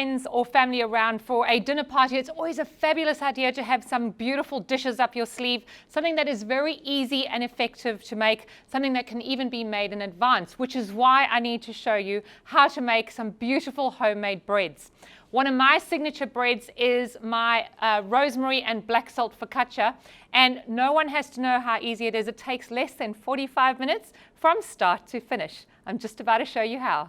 friends or family around for a dinner party, it's always a fabulous idea to have some beautiful dishes up your sleeve, something that is very easy and effective to make, something that can even be made in advance, which is why I need to show you how to make some beautiful homemade breads. One of my signature breads is my rosemary and black salt focaccia, and no one has to know how easy it is. It takes less than 45 minutes from start to finish. I'm just about to show you how.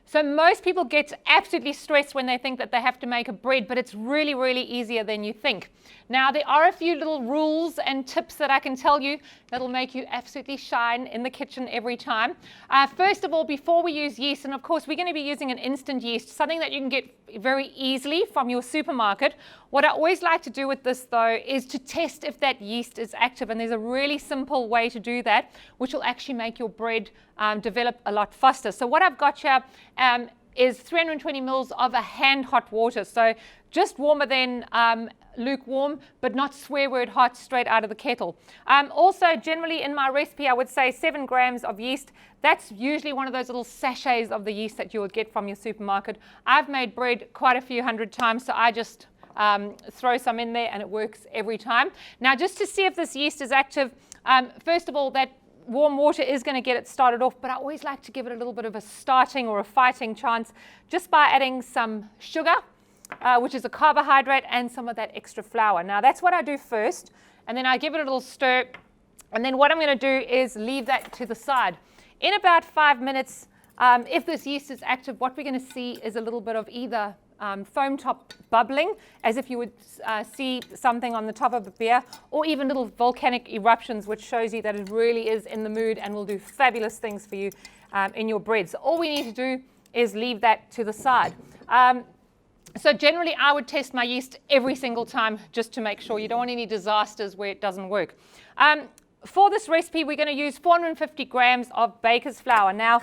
So most people get absolutely stressed when they think that they have to make a bread, but it's really, really easier than you think. Now, there are a few little rules and tips that I can tell you that'll make you absolutely shine in the kitchen every time. First of all, before we use yeast, and of course we're going to be using an instant yeast, something that you can get very easily from your supermarket. What I always like to do with this though is to test if that yeast is active, and there's a really simple way to do that, which will actually make your bread develop a lot faster. So what I've got here is 320 mils of a hand hot water, so just warmer than lukewarm, but not swear word hot straight out of the kettle. Also, generally in my recipe, I would say 7 grams of yeast. That's usually one of those little sachets of the yeast that you would get from your supermarket. I've made bread quite a few hundred times, so I just throw some in there and it works every time. Now, just to see if this yeast is active, first of all, that warm water is going to get it started off, but I always like to give it a little bit of a starting or a fighting chance just by adding some sugar, which is a carbohydrate, and some of that extra flour. Now that's what I do first, and then I give it a little stir, and then what I'm going to do is leave that to the side. In about 5 minutes, if this yeast is active, what we're going to see is a little bit of either foam top bubbling, as if you would see something on the top of a beer, or even little volcanic eruptions, which shows you that it really is in the mood and will do fabulous things for you in your bread. So all we need to do is leave that to the side. So generally I would test my yeast every single time just to make sure. You don't want any disasters where it doesn't work. For this recipe, we're going to use 450 grams of baker's flour. Now,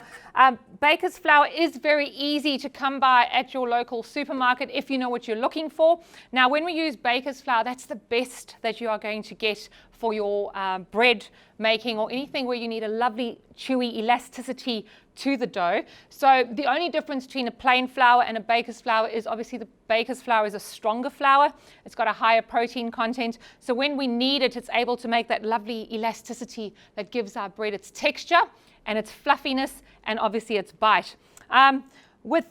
baker's flour is very easy to come by at your local supermarket if you know what you're looking for. Now, when we use baker's flour, that's the best that you are going to get for your bread making or anything where you need a lovely chewy elasticity to the dough. So the only difference between a plain flour and a baker's flour is obviously the baker's flour is a stronger flour. It's got a higher protein content. So when we knead it, it's able to make that lovely elasticity that gives our bread its texture and its fluffiness and obviously its bite. With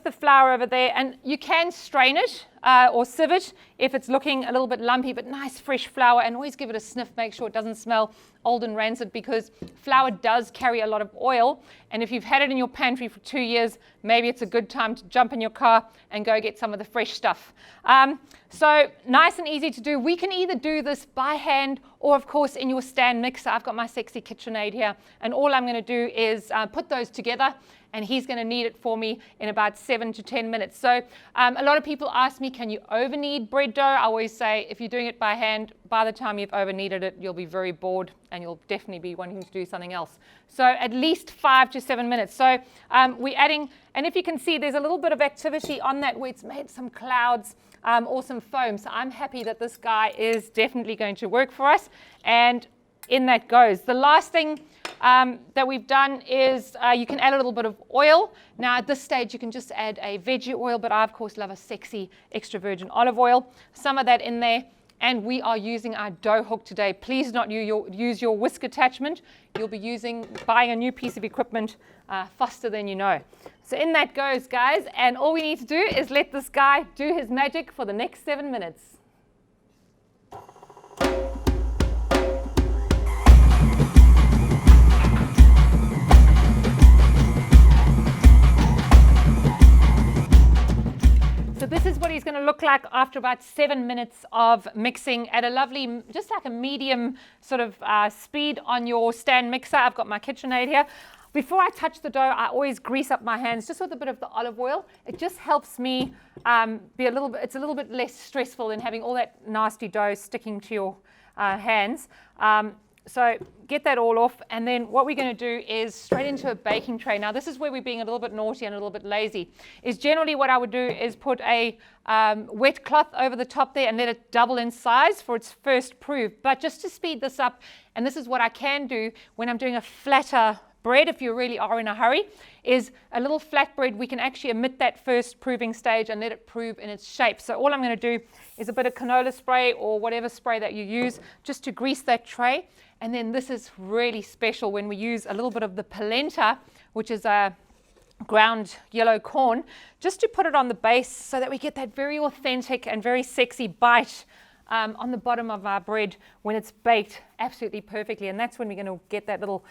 the flour over there, and you can strain it or sieve it if it's looking a little bit lumpy, but nice fresh flour, and always give it a sniff, make sure it doesn't smell old and rancid, because flour does carry a lot of oil, and if you've had it in your pantry for 2 years, maybe it's a good time to jump in your car and go get some of the fresh stuff. So nice and easy to do. We can either do this by hand or of course in your stand mixer. I've got my sexy KitchenAid here, and all I'm going to do is put those together, and he's going to knead it for me in about 7 to 10 minutes. So a lot of people ask me, can you over knead bread dough? I always say, if you're doing it by hand, by the time you've over kneaded it, you'll be very bored and you'll definitely be wanting to do something else. So at least 5 to 7 minutes. So we're adding, and if you can see, there's a little bit of activity on that where it's made some clouds or some foam. So I'm happy that this guy is definitely going to work for us. And in that goes. The last thing that we've done is you can add a little bit of oil. Now at this stage you can just add a veggie oil, but I of course love a sexy extra virgin olive oil. Some of that in there, and we are using our dough hook today. Please not use your whisk attachment. You'll be buying a new piece of equipment faster than you know. So in that goes, guys, and all we need to do is let this guy do his magic for the next 7 minutes. So this is what he's going to look like after about 7 minutes of mixing at a lovely, just like a medium sort of speed on your stand mixer. I've got my KitchenAid here. Before I touch the dough, I always grease up my hands just with a bit of the olive oil. It just helps me it's a little bit less stressful than having all that nasty dough sticking to your hands. So get that all off, and then what we're going to do is straight into a baking tray. Now this is where we're being a little bit naughty and a little bit lazy. Is generally what I would do is put a wet cloth over the top there and let it double in size for its first proof. But just to speed this up, and this is what I can do when I'm doing a flatter bread if you really are in a hurry, is a little flatbread. We can actually omit that first proving stage and let it prove in its shape. So all I'm going to do is a bit of canola spray or whatever spray that you use just to grease that tray. And then this is really special when we use a little bit of the polenta, which is a ground yellow corn, just to put it on the base so that we get that very authentic and very sexy bite on the bottom of our bread when it's baked absolutely perfectly. And that's when we're going to get that little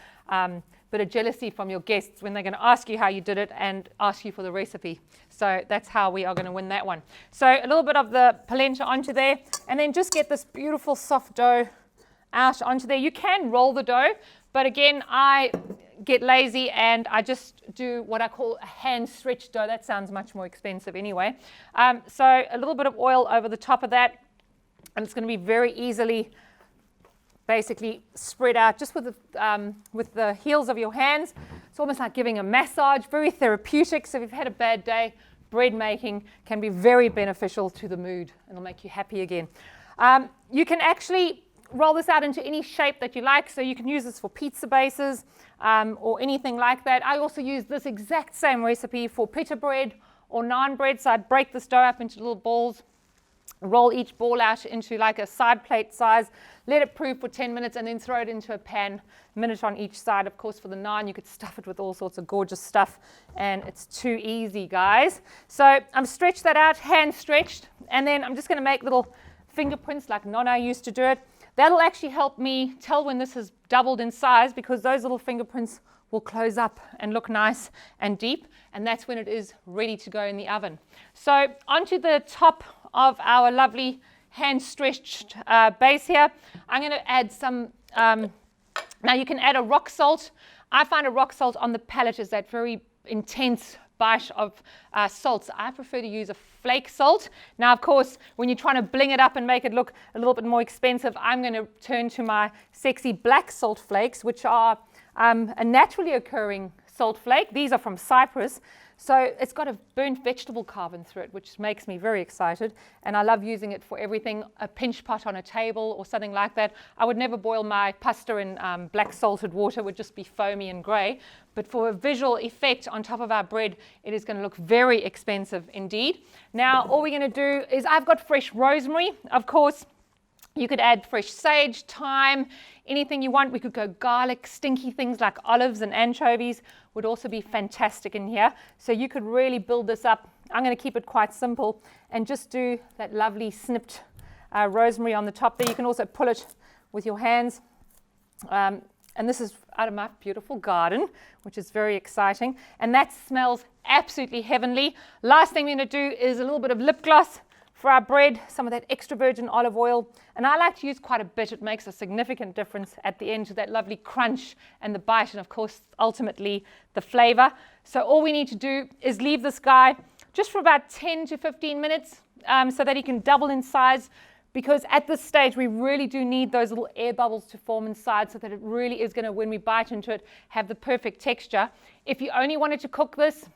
bit of jealousy from your guests when they're going to ask you how you did it and ask you for the recipe. So that's how we are going to win that one. So a little bit of the polenta onto there, and then just get this beautiful soft dough out onto there. You can roll the dough, but again, I get lazy and I just do what I call a hand stretched dough. That sounds much more expensive anyway. So a little bit of oil over the top of that, and it's going to be very easily basically spread out just with the heels of your hands. It's almost like giving a massage, very therapeutic. So if you've had a bad day, bread making can be very beneficial to the mood and it'll make you happy again. You can actually roll this out into any shape that you like. So you can use this for pizza bases or anything like that. I also use this exact same recipe for pita bread or naan bread. So I'd break this dough up into little balls, roll each ball out into like a side plate size, let it prove for 10 minutes, and then throw it into a pan, a minute on each side. Of course, for the naan, you could stuff it with all sorts of gorgeous stuff, and it's too easy, guys. So I'm stretched that out, hand stretched, and then I'm just going to make little fingerprints like Nonna used to do it. That'll actually help me tell when this has doubled in size, because those little fingerprints will close up and look nice and deep, and that's when it is ready to go in the oven. So onto the top of our lovely hand stretched base here, I'm going to add some, now you can add a rock salt. I find a rock salt on the palate is that very intense bite of salts. I prefer to use a flake salt. Now, of course, when you're trying to bling it up and make it look a little bit more expensive, I'm going to turn to my sexy black salt flakes, which are a naturally occurring salt flake. These are from Cyprus. So it's got a burnt vegetable carbon through it, which makes me very excited. And I love using it for everything, a pinch pot on a table or something like that. I would never boil my pasta in black salted water. It would just be foamy and grey. But for a visual effect on top of our bread, it is going to look very expensive indeed. Now, all we're going to do is I've got fresh rosemary. Of course, you could add fresh sage, thyme, anything you want. We could go garlic, stinky things like olives and anchovies would also be fantastic in here. So you could really build this up. I'm going to keep it quite simple and just do that lovely snipped rosemary on the top there. You can also pull it with your hands. And this is out of my beautiful garden, which is very exciting. And that smells absolutely heavenly. Last thing we're going to do is a little bit of lip gloss for our bread, some of that extra virgin olive oil. And I like to use quite a bit. It makes a significant difference at the end to that lovely crunch and the bite, and of course, ultimately, the flavor. So all we need to do is leave this guy just for about 10 to 15 minutes so that he can double in size, because at this stage, we really do need those little air bubbles to form inside so that it really is going to, when we bite into it, have the perfect texture. If you only wanted to cook this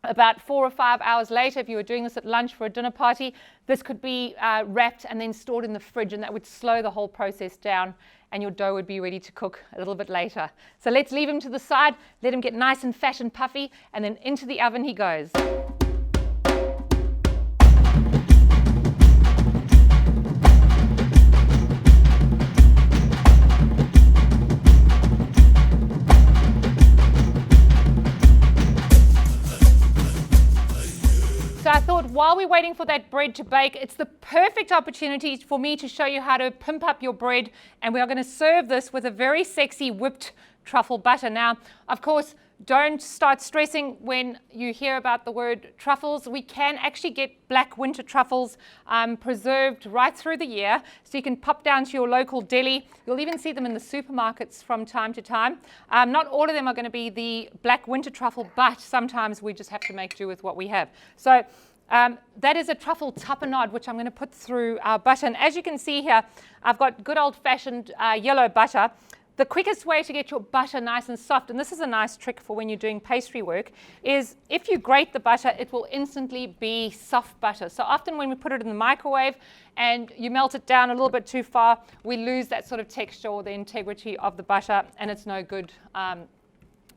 about 4 or 5 hours later, if you were doing this at lunch for a dinner party, this could be wrapped and then stored in the fridge, and that would slow the whole process down and your dough would be ready to cook a little bit later. So let's leave him to the side, let him get nice and fat and puffy, and then into the oven he goes. So I thought while we're waiting for that bread to bake, it's the perfect opportunity for me to show you how to pimp up your bread. And we are going to serve this with a very sexy whipped truffle butter. Now, of course, don't start stressing when you hear about the word truffles. We can actually get black winter truffles preserved right through the year. So you can pop down to your local deli. You'll even see them in the supermarkets from time to time. Not all of them are going to be the black winter truffle, but sometimes we just have to make do with what we have. So that is a truffle tapenade, which I'm going to put through our butter. And as you can see here, I've got good old-fashioned yellow butter. The quickest way to get your butter nice and soft, and this is a nice trick for when you're doing pastry work, is if you grate the butter, it will instantly be soft butter. So often when we put it in the microwave and you melt it down a little bit too far, we lose that sort of texture or the integrity of the butter, and it's no good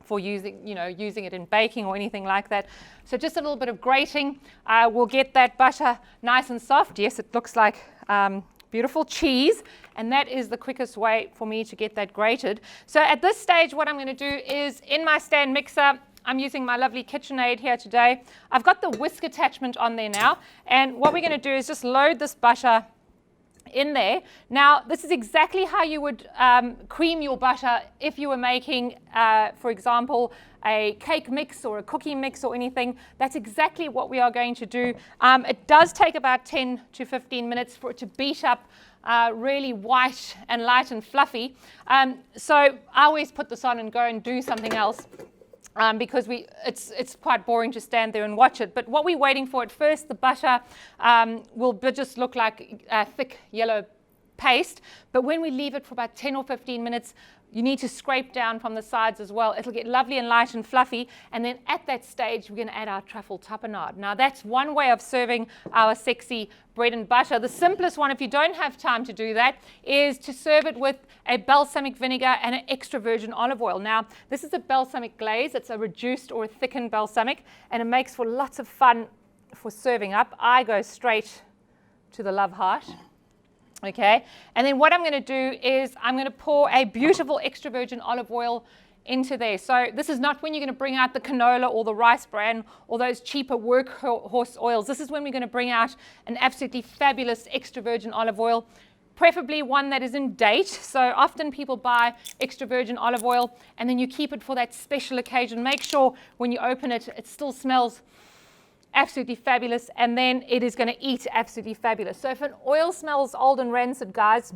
for using it in baking or anything like that. So just a little bit of grating will get that butter nice and soft. Yes, it looks like beautiful cheese, and that is the quickest way for me to get that grated. So at this stage, what I'm going to do is, in my stand mixer, I'm using my lovely KitchenAid here today. I've got the whisk attachment on there now, and what we're going to do is just load this butter in there. Now, this is exactly how you would cream your butter if you were making, for example, a cake mix or a cookie mix or anything. That's exactly what we are going to do. It does take about 10 to 15 minutes for it to beat up really white and light and fluffy. So I always put this on and go and do something else. Because it's quite boring to stand there and watch it. But what we're waiting for at first, the butter will just look like a thick yellow paste. But when we leave it for about 10 or 15 minutes, you need to scrape down from the sides as well. It'll get lovely and light and fluffy. And then at that stage, we're going to add our truffle tapenade. Now, that's one way of serving our sexy bread and butter. The simplest one, if you don't have time to do that, is to serve it with a balsamic vinegar and an extra virgin olive oil. Now, this is a balsamic glaze. It's a reduced or a thickened balsamic, and it makes for lots of fun for serving up. I go straight to the love heart. Okay, and then what I'm going to do is I'm going to pour a beautiful extra virgin olive oil into there. So this is not when you're going to bring out the canola or the rice bran or those cheaper workhorse oils. This is when we're going to bring out an absolutely fabulous extra virgin olive oil, preferably one that is in date. So often people buy extra virgin olive oil and then you keep it for that special occasion. Make sure when you open it, it still smells absolutely fabulous, and then it is going to eat absolutely fabulous. So if an oil smells old and rancid, guys,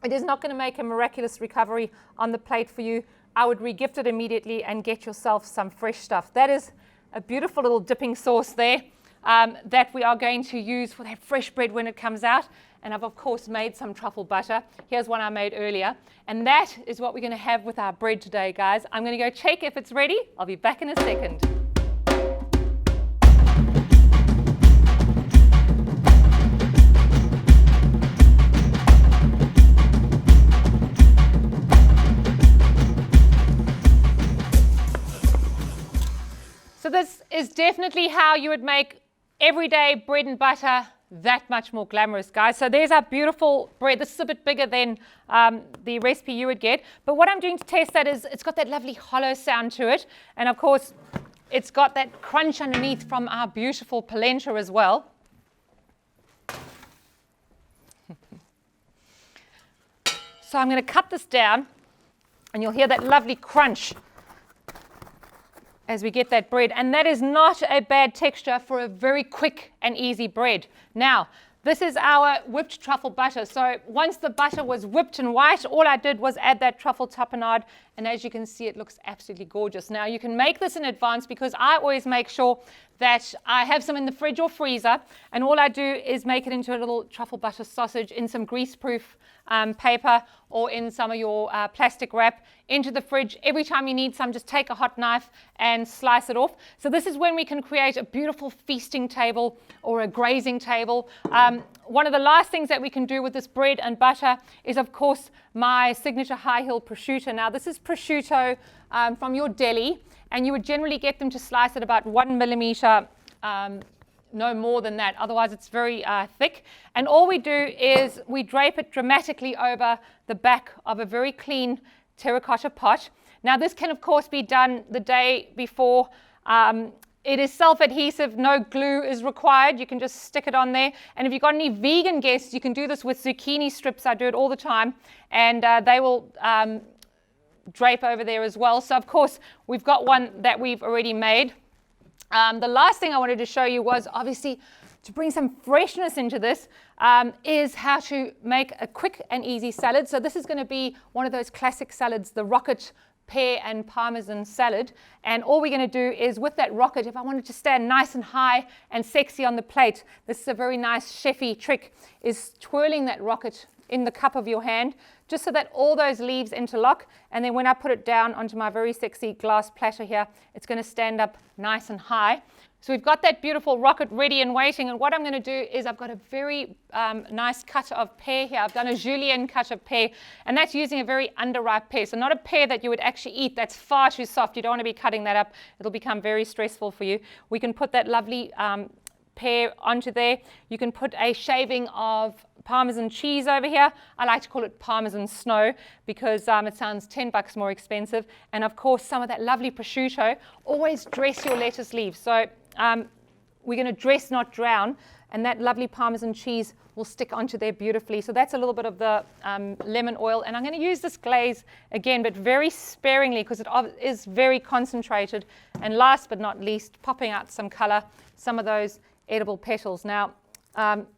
it is not going to make a miraculous recovery on the plate for you. I would re-gift it immediately and get yourself some fresh stuff. That is a beautiful little dipping sauce there that we are going to use for that fresh bread when it comes out. And I've, of course, made some truffle butter. Here's one I made earlier. And that is what we're going to have with our bread today, guys. I'm going to go check if it's ready. I'll be back in a second. So this is definitely how you would make everyday bread and butter that much more glamorous, guys. So there's our beautiful bread. This is a bit bigger than the recipe you would get. But what I'm doing to test that is it's got that lovely hollow sound to it. And of course, it's got that crunch underneath from our beautiful polenta as well. So I'm going to cut this down and you'll hear that lovely crunch as we get that bread. And that is not a bad texture for a very quick and easy bread. Now, this is our whipped truffle butter. So once the butter was whipped and white, all I did was add that truffle tapenade. And as you can see, it looks absolutely gorgeous. Now, you can make this in advance because I always make sure that I have some in the fridge or freezer. And all I do is make it into a little truffle butter sausage in some grease-proof paper or in some of your plastic wrap into the fridge. Every time you need some, just take a hot knife and slice it off. So this is when we can create a beautiful feasting table or a grazing table. One of the last things that we can do with this bread and butter is, of course, my signature high heel prosciutto. Now, this is prosciutto from your deli, and you would generally get them to slice at about 1 millimeter, no more than that. Otherwise, it's very thick. And all we do is we drape it dramatically over the back of a very clean terracotta pot. Now, this can, of course, be done the day before. It is self-adhesive. No glue is required. You can just stick it on there. And if you've got any vegan guests, you can do this with zucchini strips. I do it all the time. And they will drape over there as well. So, of course, we've got one that we've already made. The last thing I wanted to show you was, obviously, to bring some freshness into this, is how to make a quick and easy salad. So this is going to be one of those classic salads, the rocket pear and parmesan salad. And all we're going to do is, with that rocket, if I wanted to stand nice and high and sexy on the plate, this is a very nice chefy trick, is twirling that rocket in the cup of your hand, just so that all those leaves interlock. And then when I put it down onto my very sexy glass platter here, it's going to stand up nice and high. So we've got that beautiful rocket ready and waiting, and what I'm going to do is I've got a very nice cut of pear here. I've done a julienne cut of pear, and that's using a very underripe pear. So not a pear that you would actually eat. That's far too soft. You don't want to be cutting that up. It'll become very stressful for you. We can put that lovely pear onto there. You can put a shaving of Parmesan cheese over here. I like to call it Parmesan snow because it sounds $10 more expensive. And of course, some of that lovely prosciutto. Always dress your lettuce leaves. So we're going to dress, not drown, and that lovely Parmesan cheese will stick onto there beautifully. So that's a little bit of the lemon oil, and I'm going to use this glaze again, but very sparingly because it is very concentrated. And last but not least, popping out some color, some of those edible petals. Now,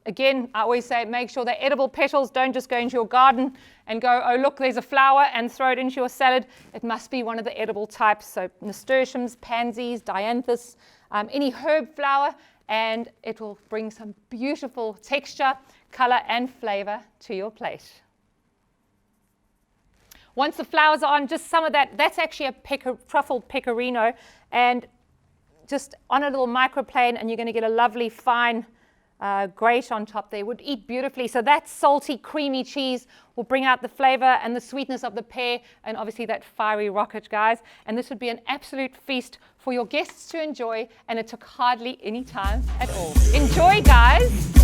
again, I always say make sure they're edible petals. Don't just go into your garden and go, oh, look, there's a flower, and throw it into your salad. It must be one of the edible types. So nasturtiums, pansies, dianthus, any herb flower, and it will bring some beautiful texture, color, and flavor to your plate. Once the flowers are on, just some of that, that's actually a truffle pecorino, and just on a little microplane, and you're going to get a lovely fine grate on top there. Would eat beautifully. So that salty, creamy cheese will bring out the flavor and the sweetness of the pear, and obviously that fiery rocket, guys. And this would be an absolute feast for your guests to enjoy, and it took hardly any time at all. Enjoy, guys.